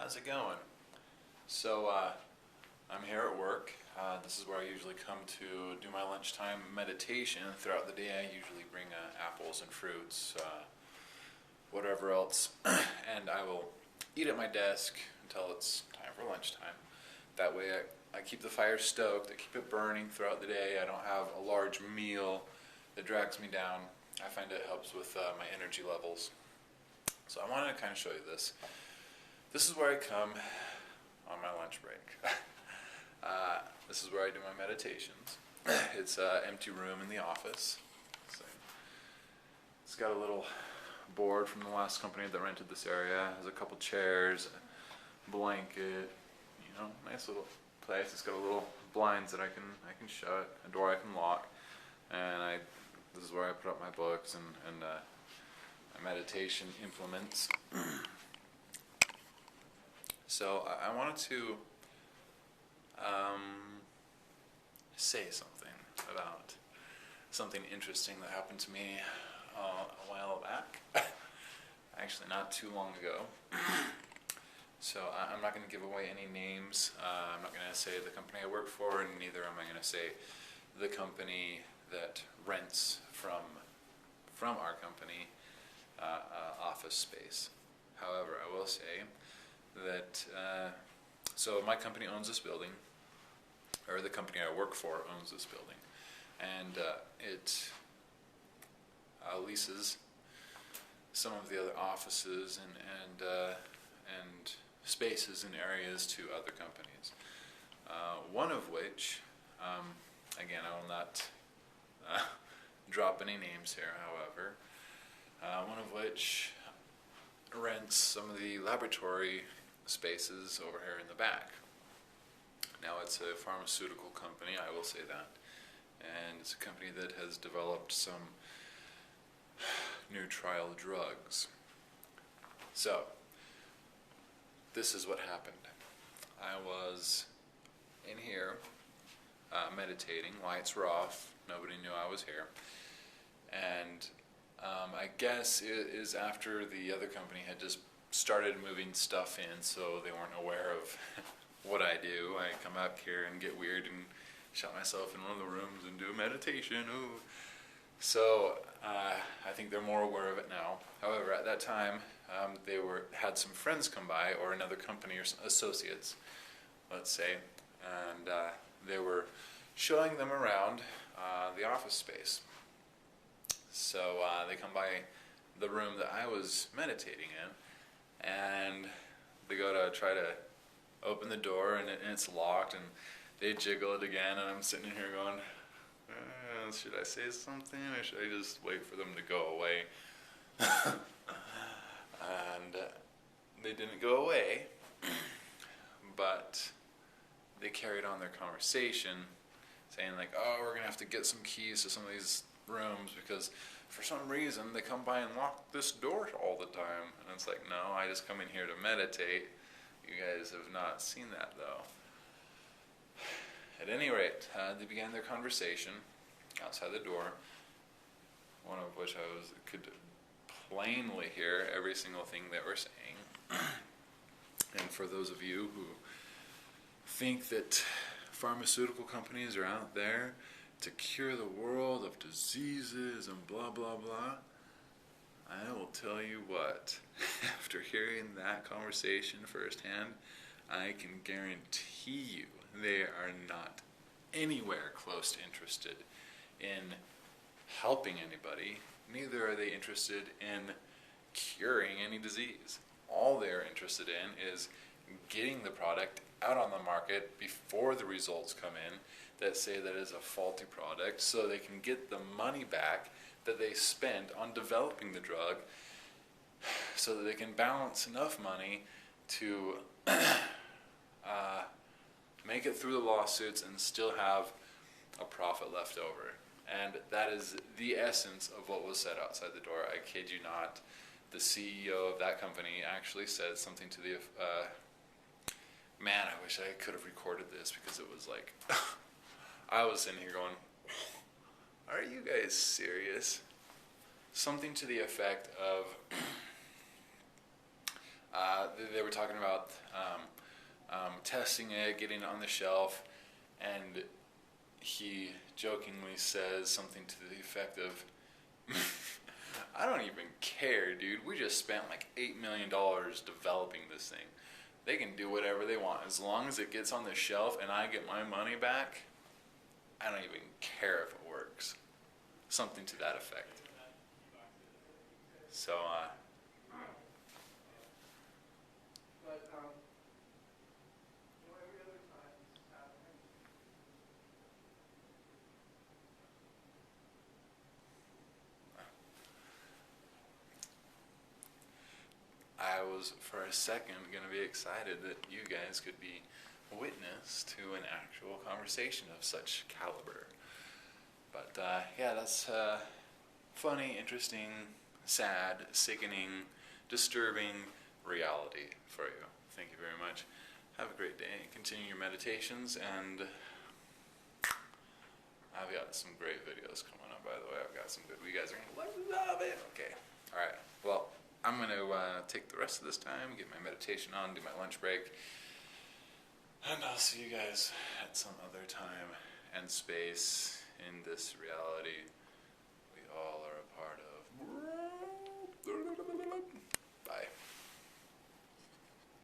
How's it going? So, I'm here at work. This is where I usually come to do my lunchtime meditation. Throughout the day, I usually bring apples and fruits, whatever else, and I will eat at my desk until it's time for lunchtime. That way, I keep the fire stoked, I keep it burning throughout the day. I don't have a large meal that drags me down. I find it helps with my energy levels. So I wanted to kind of show you this. This is where I come on my lunch break. This is where I do my meditations. It's an empty room in the office. So it's got a little board from the last company that rented this area. It has a couple chairs, a blanket, nice little place. It's got a little blinds that I can shut, a door I can lock, and this is where I put up my books and my meditation implements. So I wanted to say something about something interesting that happened to me a while back. Actually, not too long ago. So I'm not going to give away any names. I'm not going to say the company I work for, and neither am I going to say the company that rents from our company office space. However, I will say that so my company owns this building, or the company I work for owns this building, and it leases some of the other offices and spaces and areas to other companies. One of which, again, I will not drop any names here, however, one of which rents some of the laboratory spaces over here in the back. Now, it's a pharmaceutical company, I will say that, and it's a company that has developed some new trial drugs. So, this is what happened. I was in here meditating, lights were off, nobody knew I was here, and I guess it is after the other company had just started moving stuff in, so they weren't aware of what I do. I come up here and get weird and shut myself in one of the rooms and do a meditation. Ooh. So I think they're more aware of it now. However, at that time, they had some friends come by, or another company or some associates, let's say, and they were showing them around the office space. So they come by the room that I was meditating in, and they go to try to open the door, and it's locked, and they jiggle it again, and I'm sitting here going, should I say something, or should I just wait for them to go away? And they didn't go away, but they carried on their conversation, saying like, oh, we're going to have to get some keys to some of these rooms because for some reason they come by and lock this door all the time. And it's like, no, I just come in here to meditate. You guys have not seen that, though. At any rate, they began their conversation outside the door, one of which I could plainly hear every single thing they were saying. And for those of you who think that pharmaceutical companies are out there to cure the world of diseases and blah, blah, blah, I will tell you what, after hearing that conversation firsthand, I can guarantee you they are not anywhere close to interested in helping anybody. Neither are they interested in curing any disease. All they're interested in is getting the product out on the market before the results come in that say that it's a faulty product, so they can get the money back that they spent on developing the drug, so that they can balance enough money to make it through the lawsuits and still have a profit left over. And that is the essence of what was said outside the door. I kid you not. The CEO of that company actually said something to the man, I wish I could have recorded this, because it was like I was sitting here going, are you guys serious? Something to the effect of They were talking about testing it, getting it on the shelf, and he jokingly says something to the effect of, I don't even care, dude. We just spent like $8 million developing this thing. They can do whatever they want. As long as it gets on the shelf and I get my money back, I don't even care if it works. Something to that effect. So, I was for a second going to be excited that you guys could be witness to an actual conversation of such caliber. But yeah, that's funny, interesting, sad, sickening, disturbing reality for you. Thank you very much. Have a great day. Continue your meditations, and I've got some great videos coming up, by the way. I've got some good. You guys are going to love it. Okay. All right. Well, I'm going to take the rest of this time, get my meditation on, do my lunch break, and I'll see you guys at some other time and space in this reality we all are a part of.